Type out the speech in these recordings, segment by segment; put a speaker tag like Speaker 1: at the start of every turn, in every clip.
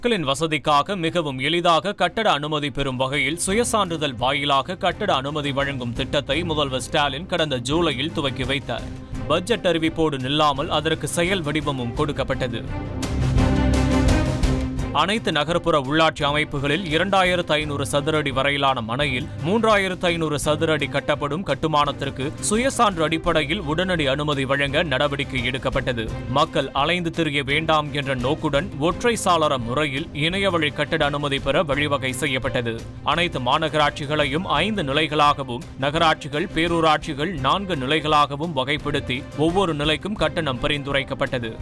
Speaker 1: மக்களின் வசதிக்காக மிகவும் எளிதாக கட்டட அனுமதி பெறும் வகையில் சுயசான்றிதழ் வாயிலாக கட்டட அனுமதி வழங்கும் திட்டத்தை முதல்வர் ஸ்டாலின் கடந்த ஜூலையில் துவக்கி வைத்தார். பட்ஜெட் அறிவிப்போடு நில்லாமல் அதற்கு செயல் வடிவமும் கொடுக்கப்பட்டது. அனைத்து நகர்ப்புற உள்ளாட்சி அமைப்புகளில் 2500 சதுர அடி வரையிலான மனையில் 3500 சதுர அடி கட்டப்படும் கட்டுமானத்திற்கு சுயசான்று அடிப்படையில் உடனடி அனுமதி வழங்க நடவடிக்கை எடுக்கப்பட்டது. மக்கள் அலைந்து திரிய வேண்டாம் என்ற நோக்குடன் ஒற்றை சாளர முறையில் இணையவழி கட்டட அனுமதி பெற வழிவகை செய்யப்பட்டது. அனைத்து மாநகராட்சிகளையும் 5 நிலைகளாகவும், நகராட்சிகள், பேரூராட்சிகள் 4 நிலைகளாகவும் வகைப்படுத்தி ஒவ்வொரு நிலைக்கும் கட்டணம் பரிந்துரைக்கப்பட்டது.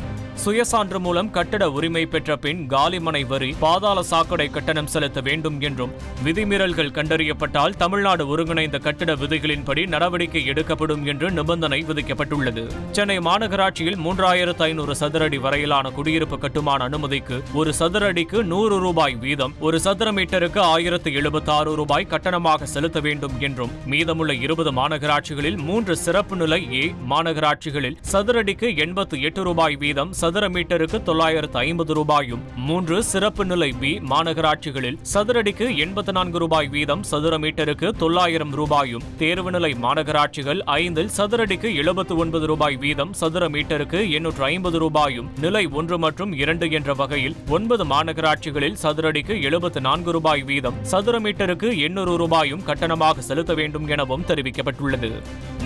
Speaker 1: சுயசான்று மூலம் கட்டட உரிமை பெற்ற பின் காலிமனை வரி, பாதாள சாக்கடை கட்டணம் செலுத்த வேண்டும் என்றும், விதிமீறல்கள் கண்டறியப்பட்டால் தமிழ்நாடு ஒருங்கிணைந்த கட்டட விதிகளின்படி நடவடிக்கை எடுக்கப்படும் என்று நிபந்தனை விதிக்கப்பட்டுள்ளது. சென்னை மாநகராட்சியில் 3500 சதுர அடி வரையிலான குடியிருப்பு கட்டுமான அனுமதிக்கு ஒரு சதுர அடிக்கு 100 ரூபாய் வீதம், ஒரு சதுர மீட்டருக்கு 1076 ரூபாய் கட்டணமாக செலுத்த வேண்டும் என்றும், மீதமுள்ள 20 மாநகராட்சிகளில் 3 சிறப்பு நிலை ஏ மாநகராட்சிகளில் சதுரடிக்கு 88 ரூபாய் வீதம், சதுர மீட்டருக்கு 950 ரூபாயும், 3 சிறப்பு நிலை பி மாநகராட்சிகளில் சதுரடிக்கு 84 ரூபாய் வீதம், சதுர மீட்டருக்கு 900 ரூபாயும், தேர்வு நிலை மாநகராட்சிகள் 5 சதுரடிக்கு 79 ரூபாய் வீதம், சதுர மீட்டருக்கு 850 ரூபாயும், நிலை 1 மற்றும் 2 என்ற வகையில் 9 மாநகராட்சிகளில் சதுரடிக்கு 74 ரூபாய் வீதம், சதுர மீட்டருக்கு 800 ரூபாயும் கட்டணமாக செலுத்த வேண்டும் எனவும் தெரிவிக்கப்பட்டுள்ளது.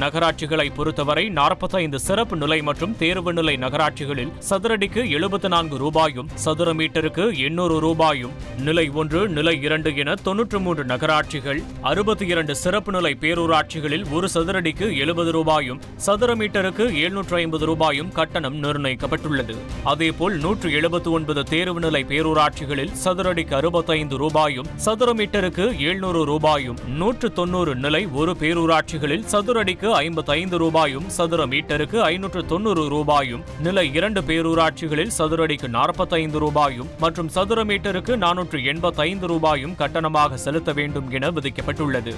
Speaker 1: நகராட்சிகளை பொறுத்தவரை 45 சிறப்பு நிலை மற்றும் தேர்வு நிலை நகராட்சிகளில் சதுரடிக்கு 74 ரூபாயும், சதுர மீட்டருக்கு 800 ரூபாயும், நிலை 1, நிலை 2 என 93 நகராட்சிகள், 62 சிறப்பு நிலை பேரூராட்சிகளில் ஒரு சதுரடிக்கு 70 ரூபாயும், சதுர மீட்டருக்கு 750 ரூபாயும் கட்டணம் நிர்ணயிக்கப்பட்டுள்ளது. அதேபோல் 179 தேர்வு நிலை பேரூராட்சிகளில் சதுரடிக்கு 65 ரூபாயும், சதுர மீட்டருக்கு 700 ரூபாயும், 190 நிலை ஒரு பேரூராட்சிகளில் சதுரடிக்கு 55 ரூபாயும், சதுர மீட்டருக்கு 590 ரூபாயும், நிலை 2 பேரூராட்சிகளில் சதுரடிக்கு 45 ரூபாயும் மற்றும் சதுர மீட்டருக்கு 485 ரூபாயும் கட்டணமாக செலுத்த வேண்டும் என விதிக்கப்பட்டுள்ளது.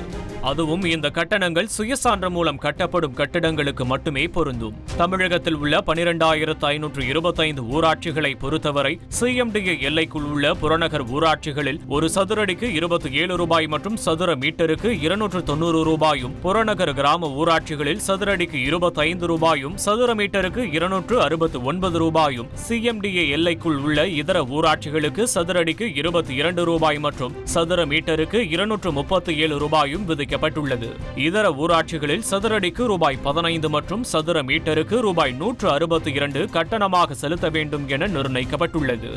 Speaker 1: அதுவும் இந்த கட்டணங்கள் சுயசான்று மூலம் கட்டப்படும் கட்டிடங்களுக்கு மட்டுமே பொருந்தும். தமிழகத்தில் உள்ள 12525 ஊராட்சிகளை பொறுத்தவரை சிஎம்டிஏ எல்லைக்குள் உள்ள புறநகர் ஊராட்சிகளில் ஒரு சதுரடிக்கு 27 ரூபாய் மற்றும் சதுர மீட்டருக்கு 290 ரூபாயும், புறநகர் கிராம ஊராட்சிகளில் சதுரடிக்கு 25 ரூபாயும், சதுர மீட்டருக்கு 269 ரூபாயும், சிஎம்டிஏ எல்லைக்குள் உள்ள இதர ஊராட்சிகளுக்கு சதுரடிக்கு 22 ரூபாய் மற்றும் சதுர மீட்டருக்கு 237 ரூபாயும் விதிக்கப்பட்டுள்ளது. இதர ஊராட்சிகளில் சதுரடிக்கு ரூபாய் 15 மற்றும் சதுர மீட்டருக்கு ரூபாய் 162 கட்டணமாக செலுத்த வேண்டும் என நிர்ணயிக்கப்பட்டுள்ளது.